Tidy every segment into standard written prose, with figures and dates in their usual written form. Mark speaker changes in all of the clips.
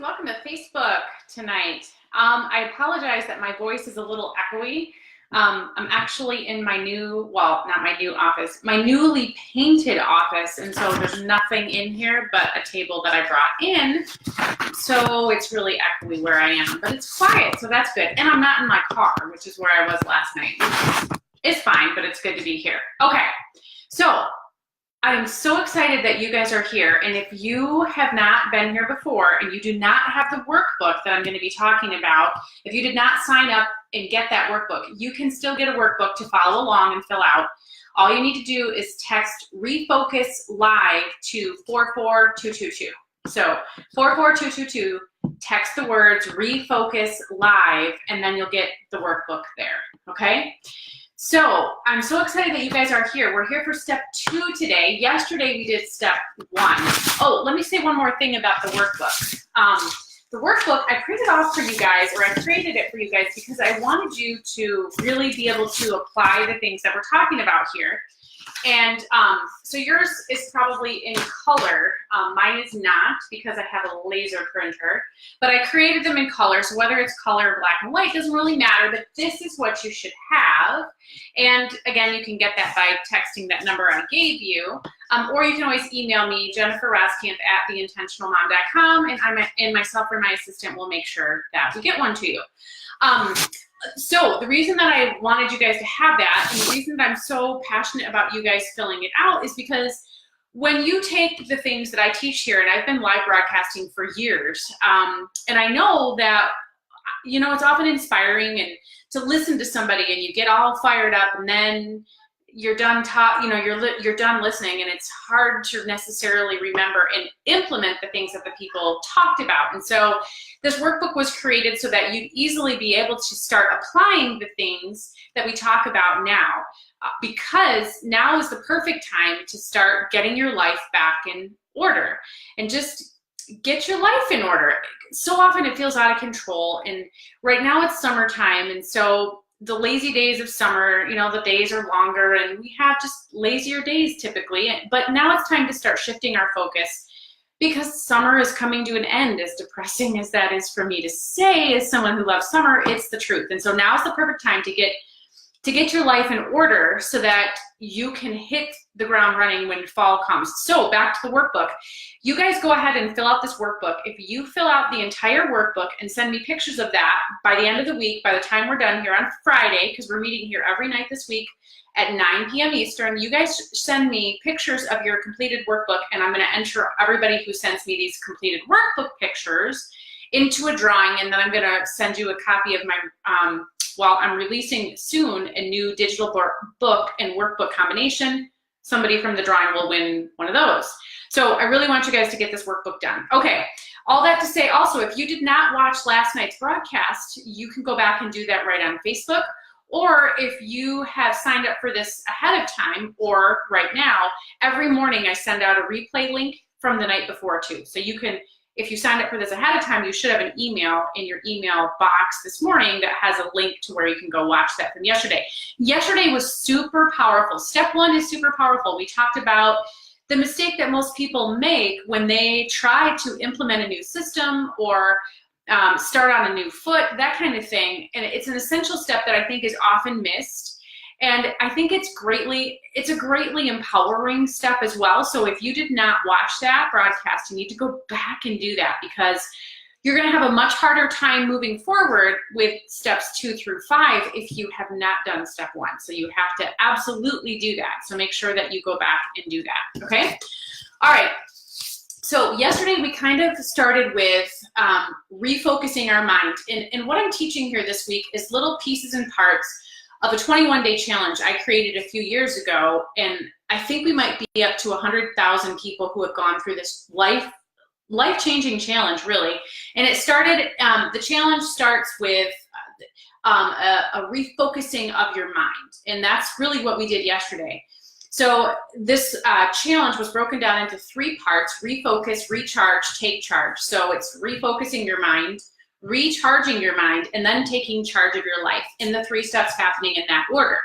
Speaker 1: welcome to Facebook tonight. I apologize that my voice is a little echoey. I'm actually in my new, well, not my new office, my newly painted office, and so there's nothing in here but a table that I brought in, so it's really echoey where I am, but it's quiet, so that's good. And I'm not in my car, which is where I was last night. It's fine, but it's good to be here. Okay, so I'm so excited that you guys are here, and if you have not been here before and you do not have the workbook that I'm going to be talking about, if you did not sign up and get that workbook, you can still get a workbook to follow along and fill out. All you need to do is text Refocus Live to 44222. So 44222, text the words Refocus Live, and then you'll get the workbook there, okay? So I'm so excited that you guys are here. We're here for step 2 today. Yesterday we did step 1. Oh, let me say one more thing about the workbook. The workbook, I printed off for you guys, or I created it for you guys because I wanted you to really be able to apply the things that we're talking about here. And so yours is probably in color. Mine is not because I have a laser printer, but I created them in color. So whether it's color or black and white doesn't really matter, but this is what you should have. And again, you can get that by texting that number I gave you, or you can always email me, jenniferroskamp@theintentionalmom.com, and myself or my assistant will make sure that we get one to you. So the reason that I wanted you guys to have that, and the reason that I'm so passionate about you guys filling it out, is because when you take the things that I teach here, and I've been live broadcasting for years, and I know that, you know, it's often inspiring and to listen to somebody and you get all fired up and then you're done you're done listening, and it's hard to necessarily remember and implement the things that the people talked about. And so this workbook was created so that you'd easily be able to start applying the things that we talk about now, because now is the perfect time to start getting your life back in order and just get your life in order. So often it feels out of control, and right now it's summertime, and so the lazy days of summer, you know, the days are longer and we have just lazier days typically, but now it's time to start shifting our focus because summer is coming to an end. As depressing as that is for me to say, as someone who loves summer, it's the truth. And so now is the perfect time to get your life in order so that you can hit the ground running when fall comes. So back to the workbook. You guys go ahead and fill out this workbook. If you fill out the entire workbook and send me pictures of that by the end of the week, by the time we're done here on Friday, because we're meeting here every night this week at 9 p.m. Eastern, you guys send me pictures of your completed workbook, and I'm going to enter everybody who sends me these completed workbook pictures into a drawing, and then I'm going to send you a copy of my well, I'm releasing soon a new digital book and workbook combination. Somebody from the drawing will win one of those. So I really want you guys to get this workbook done. Okay, all that to say also, if you did not watch last night's broadcast, you can go back and do that right on Facebook. Or if you have signed up for this ahead of time or right now, every morning I send out a replay link from the night before too. So you can, if you signed up for this ahead of time, you should have an email in your email box this morning that has a link to where you can go watch that from yesterday. Yesterday was super powerful. Step 1 is super powerful. We talked about the mistake that most people make when they try to implement a new system or start on a new foot, that kind of thing. And it's an essential step that I think is often missed. And I think it's a greatly empowering step as well. So if you did not watch that broadcast, you need to go back and do that, because you're going to have a much harder time moving forward with steps 2 through 5 if you have not done step 1. So you have to absolutely do that. So make sure that you go back and do that. Okay. All right. So yesterday we kind of started with refocusing our mind. And what I'm teaching here this week is little pieces and parts of a 21-day challenge I created a few years ago, and I think we might be up to 100,000 people who have gone through this life-changing challenge, really. And it started, the challenge starts with a refocusing of your mind, and that's really what we did yesterday. So this challenge was broken down into 3 parts: refocus, recharge, take charge. So it's refocusing your mind, recharging your mind, and then taking charge of your life, in the 3 steps happening in that order.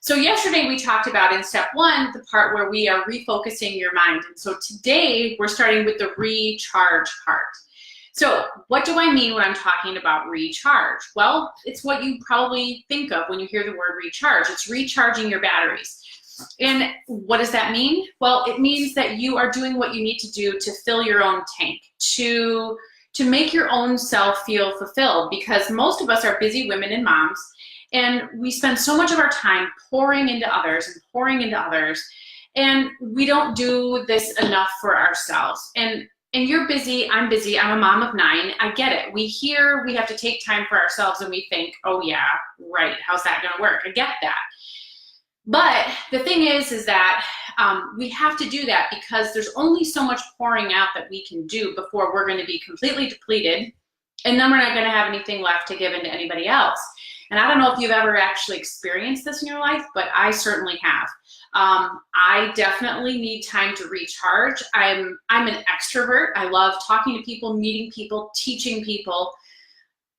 Speaker 1: So yesterday we talked about in step 1, the part where we are refocusing your mind. And so today we're starting with the recharge part. So what do I mean when I'm talking about recharge? Well, it's what you probably think of when you hear the word recharge. It's recharging your batteries. And what does that mean? Well, it means that you are doing what you need to do to fill your own tank, to make your own self feel fulfilled, because most of us are busy women and moms, and we spend so much of our time pouring into others and pouring into others, and we don't do this enough for ourselves. And you're busy, I'm busy, I'm a mom of 9, I get it. We hear we have to take time for ourselves and we think, oh yeah, right, how's that gonna work? I get that. But the thing is that we have to do that because there's only so much pouring out that we can do before we're going to be completely depleted, and then we're not going to have anything left to give into anybody else. And I don't know if you've ever actually experienced this in your life, but I certainly have. I definitely need time to recharge. I'm an extrovert. I love talking to people, meeting people, teaching people.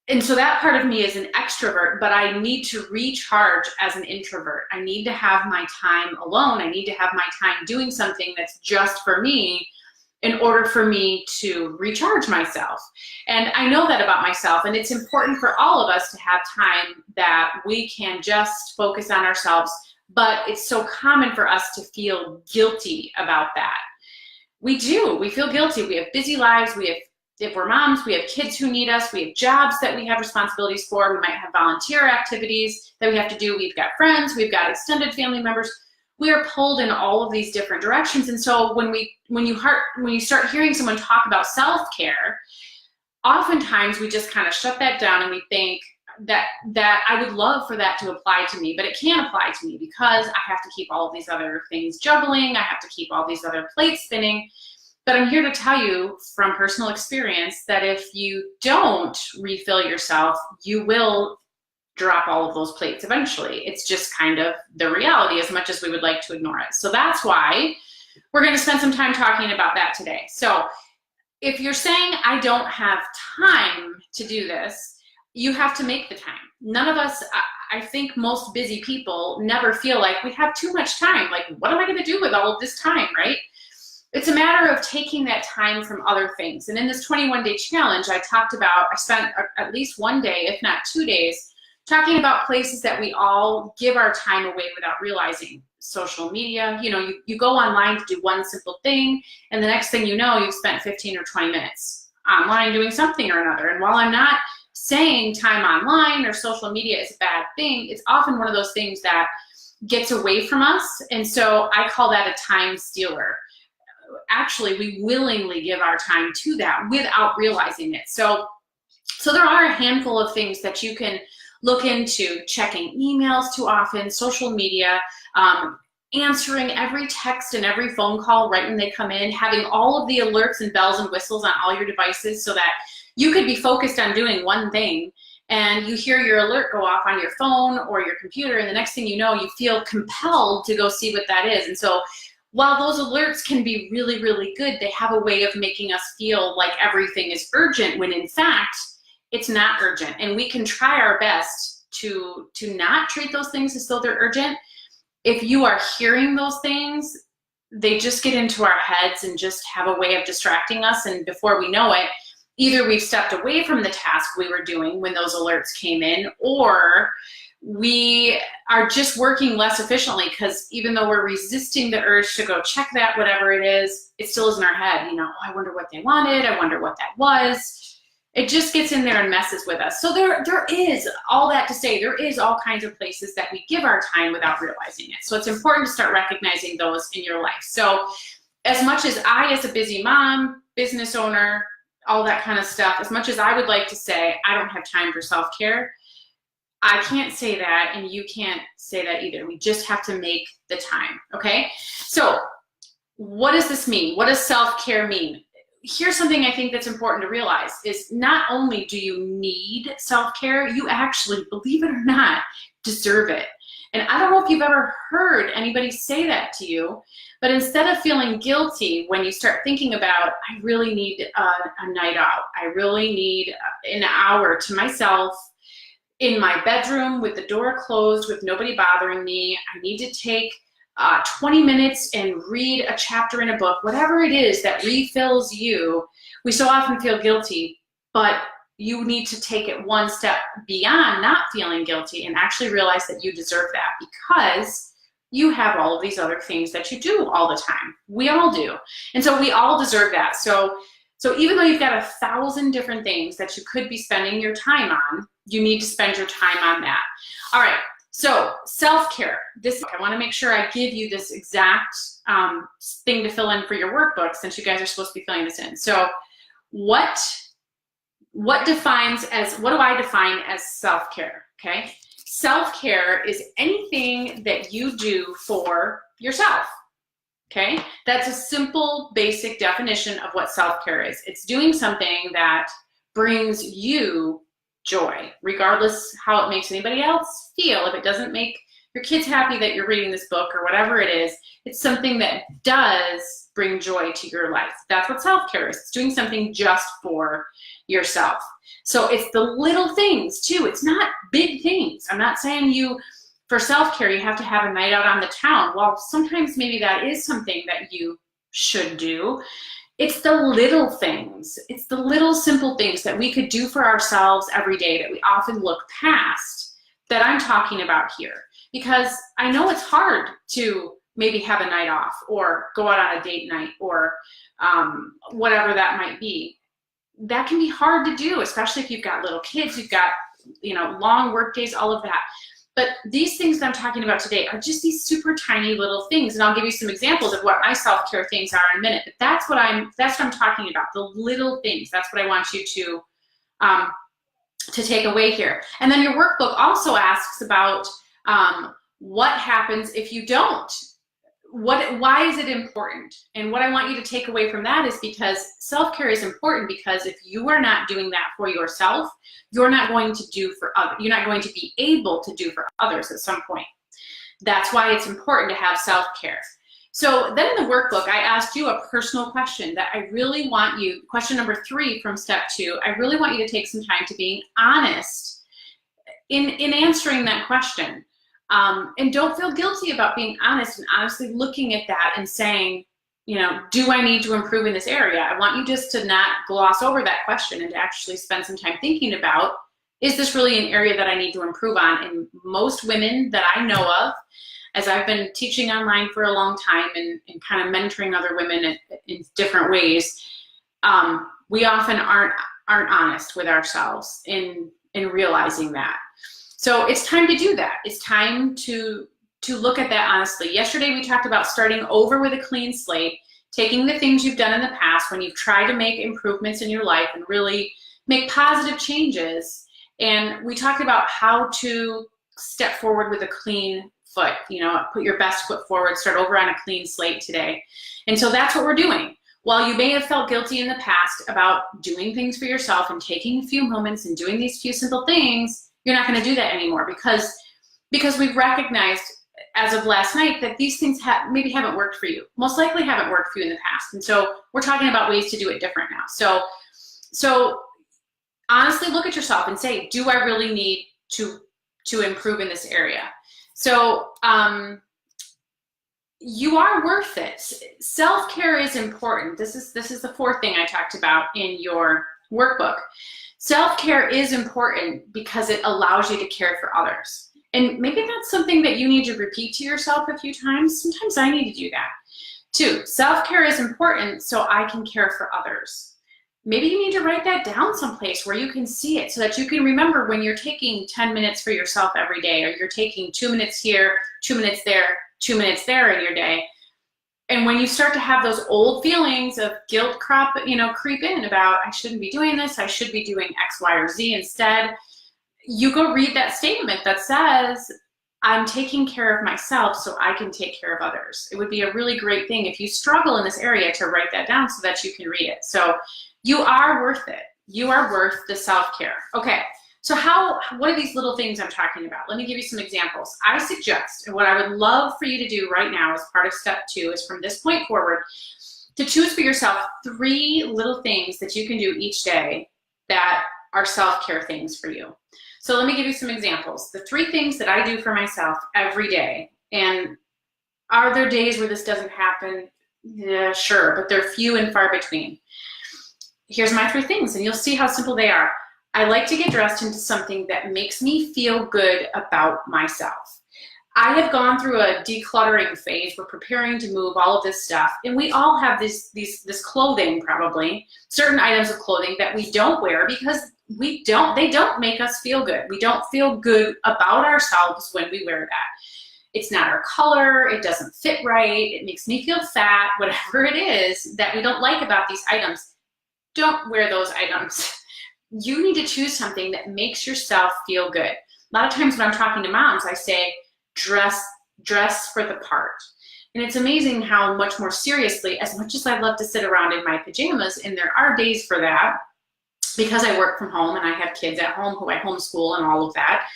Speaker 1: And so that part of me is an extrovert, but I need to recharge as an introvert. I need to have my time alone. I need to have my time doing something that's just for me in order for me to recharge myself. And I know that about myself, and it's important for all of us to have time that we can just focus on ourselves, but it's so common for us to feel guilty about that. We feel guilty. We have busy lives. If we're moms, we have kids who need us, we have jobs that we have responsibilities for, we might have volunteer activities that we have to do, we've got friends, we've got extended family members. We are pulled in all of these different directions. And so when you start hearing someone talk about self-care, oftentimes we just kind of shut that down and we think that I would love for that to apply to me, but it can't apply to me because I have to keep all of these other things juggling, I have to keep all these other plates spinning. But I'm here to tell you from personal experience that if you don't refill yourself, you will drop all of those plates eventually. It's just kind of the reality, as much as we would like to ignore it. So that's why we're going to spend some time talking about that today. So if you're saying I don't have time to do this, you have to make the time. None of us, I think most busy people never feel like we have too much time. Like, what am I going to do with all of this time, right? It's a matter of taking that time from other things. And in this 21-day challenge, I spent at least one day, if not 2 days, talking about places that we all give our time away without realizing. Social media, you go online to do one simple thing, and the next thing you know, you've spent 15 or 20 minutes online doing something or another. And while I'm not saying time online or social media is a bad thing, it's often one of those things that gets away from us. And so I call that a time stealer. Actually, we willingly give our time to that without realizing it. So there are a handful of things that you can look into: checking emails too often, social media, answering every text and every phone call right when they come in, having all of the alerts and bells and whistles on all your devices so that you could be focused on doing one thing and you hear your alert go off on your phone or your computer, and the next thing you know, you feel compelled to go see what that is. And so while those alerts can be really, really good, they have a way of making us feel like everything is urgent when in fact, it's not urgent. And we can try our best to not treat those things as though they're urgent. If you are hearing those things, they just get into our heads and just have a way of distracting us. And before we know it, either we've stepped away from the task we were doing when those alerts came in, or we are just working less efficiently because even though we're resisting the urge to go check that, whatever it is, it still is in our head. Oh, I wonder what they wanted. I wonder what that was. It just gets in there and messes with us. So there is all that to say, there is all kinds of places that we give our time without realizing it. So it's important to start recognizing those in your life. So as much as I, as a busy mom, business owner, all that kind of stuff, as much as I would like to say I don't have time for self-care, I can't say that, and you can't say that either. We just have to make the time, okay? So what does this mean? What does self-care mean? Here's something I think that's important to realize is not only do you need self-care, you actually, believe it or not, deserve it. And I don't know if you've ever heard anybody say that to you, but instead of feeling guilty when you start thinking about, I really need a night out, I really need an hour to myself, in my bedroom with the door closed with nobody bothering me, I need to take 20 minutes and read a chapter in a book, whatever it is that refills you, we so often feel guilty but you need to take it one step beyond not feeling guilty and actually realize that you deserve that, because you have all of these other things that you do all the time. We all do. And so we all deserve that. So even though you've got 1,000 different things that you could be spending your time on, you need to spend your time on that. All right, so self-care. I want to make sure I give you this exact thing to fill in for your workbook, since you guys are supposed to be filling this in. So what do I define as self-care, okay? Self-care is anything that you do for yourself, okay? That's a simple, basic definition of what self-care is. It's doing something that brings you joy, regardless how it makes anybody else feel. If it doesn't make your kids happy that you're reading this book or whatever it is, it's something that does bring joy to your life. That's what self-care is. It's doing something just for yourself. So it's the little things too. It's not big things. I'm not saying for self-care, you have to have a night out on the town. Well, sometimes maybe that is something that you should do. It's the little things. It's the little simple things that we could do for ourselves every day that we often look past that I'm talking about here. Because I know it's hard to maybe have a night off or go out on a date night or whatever that might be. That can be hard to do, especially if you've got little kids, you've got, long work days, all of that. But these things that I'm talking about today are just these super tiny little things. And I'll give you some examples of what my self-care things are in a minute. But that's what I'm talking about, the little things. That's what I want you to take away here. And then your workbook also asks about what happens if you don't. Why is it important? And what I want you to take away from that is because self-care is important, because if you are not doing that for yourself, you're not going to be able to do for others at some point. That's why it's important to have self-care. So then in the workbook, I asked you a personal question that I really want you, question number 3 from step 2, I really want you to take some time to being honest in answering that question. And don't feel guilty about being honest and honestly looking at that and saying, do I need to improve in this area? I want you just to not gloss over that question and to actually spend some time thinking about, is this really an area that I need to improve on? And most women that I know of, as I've been teaching online for a long time and kind of mentoring other women in different ways, we often aren't honest with ourselves in realizing that. So it's time to do that. It's time to look at that honestly. Yesterday we talked about starting over with a clean slate, taking the things you've done in the past when you've tried to make improvements in your life and really make positive changes. And we talked about how to step forward with a clean foot, put your best foot forward, start over on a clean slate today. And so that's what we're doing. While you may have felt guilty in the past about doing things for yourself and taking a few moments and doing these few simple things, you're not going to do that anymore because we've recognized as of last night that these things maybe haven't worked for you. Most likely haven't worked for you in the past. And so we're talking about ways to do it different now. So honestly look at yourself and say, do I really need to improve in this area? So you are worth it. Self-care is important. This is the 4th thing I talked about in your workbook. Self-care is important because it allows you to care for others. And maybe that's something that you need to repeat to yourself a few times. Sometimes I need to do that too. Self-care is important so I can care for others. Maybe you need to write that down someplace where you can see it so that you can remember when you're taking 10 minutes for yourself every day, or you're taking 2 minutes here, 2 minutes there, 2 minutes there in your day. And when you start to have those old feelings of guilt creep in about, I shouldn't be doing this, I should be doing X, Y, or Z instead, you go read that statement that says, I'm taking care of myself so I can take care of others. It would be a really great thing if you struggle in this area to write that down so that you can read it. So you are worth it. You are worth the self-care. Okay. So what are these little things I'm talking about? Let me give you some examples. I suggest, and what I would love for you to do right now as part of step 2 is from this point forward, to choose for yourself 3 little things that you can do each day that are self-care things for you. So let me give you some examples. The 3 things that I do for myself every day, and are there days where this doesn't happen? Yeah, sure, but they're few and far between. here's my 3 things, and you'll see how simple they are. I like to get dressed into something that makes me feel good about myself. I have gone through a decluttering phase. We're preparing to move all of this stuff, and we all have this clothing, probably certain items of clothing that we don't wear because they don't make us feel good. We don't feel good about ourselves when we wear that. It's not our color, it doesn't fit right, it makes me feel fat, whatever it is that we don't like about these items. Don't wear those items. You need to choose something that makes yourself feel good. A lot of times when I'm talking to moms, I say, dress for the part. And it's amazing how much more seriously, as much as I love to sit around in my pajamas, and there are days for that, because I work from home and I have kids at home who I homeschool and all of that,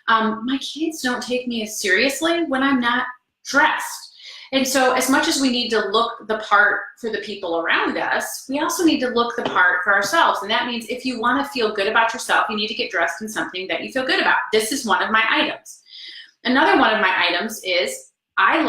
Speaker 1: my kids don't take me as seriously when I'm not dressed. And so as much as we need to look the part for the people around us, we also need to look the part for ourselves. And that means if you want to feel good about yourself, you need to get dressed in something that you feel good about. This is one of my items. Another one of my items is I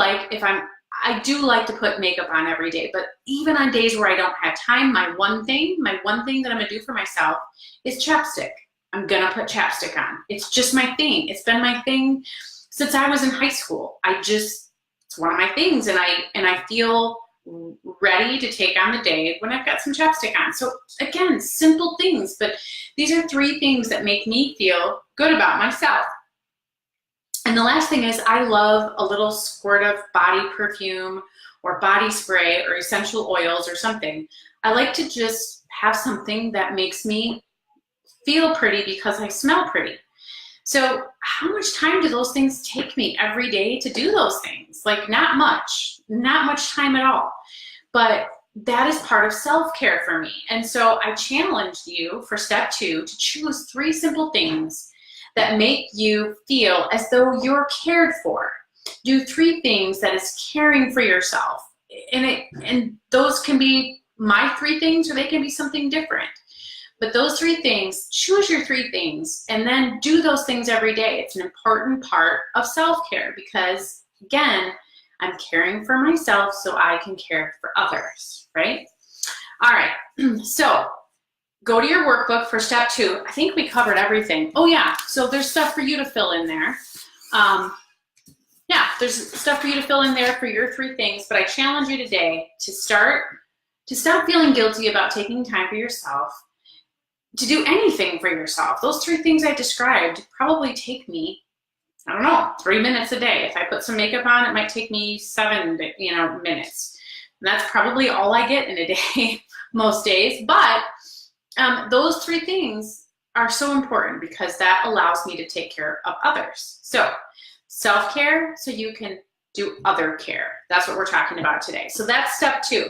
Speaker 1: do like to put makeup on every day, but even on days where I don't have time, my one thing that I'm gonna do for myself is chapstick. I'm gonna put chapstick on. It's just my thing. It's been my thing since I was in high school. It's one of my things, and I feel ready to take on the day when I've got some chapstick on. So again, simple things, but these are 3 things that make me feel good about myself. And the last thing is I love a little squirt of body perfume or body spray or essential oils or something. I like to just have something that makes me feel pretty because I smell pretty. So how much time do those things take me every day to do those things? Like not much time at all. But that is part of self-care for me. And so I challenged you for step 2 to choose 3 simple things that make you feel as though you're cared for. Do 3 things that is caring for yourself. And those can be my 3 things, or they can be something different. But those 3 things, choose your 3 things, and then do those things every day. It's an important part of self-care because, again, I'm caring for myself so I can care for others, right? All right, so go to your workbook for step 2. I think we covered everything. Oh yeah, so there's stuff for you to fill in there. Yeah, there's stuff for you to fill in there for your 3 things, but I challenge you today to stop feeling guilty about taking time for yourself, to do anything for yourself. Those 3 things I described probably take me, I don't know, 3 minutes a day. If I put some makeup on, it might take me 7 minutes. And that's probably all I get in a day most days. But those 3 things are so important because that allows me to take care of others. So self-care so you can do other care. That's what we're talking about today. So that's step 2.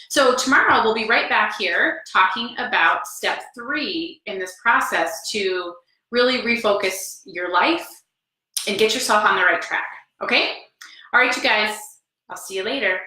Speaker 1: So tomorrow we'll be right back here talking about step 3 in this process to really refocus your life and get yourself on the right track. Okay? All right, you guys, I'll see you later.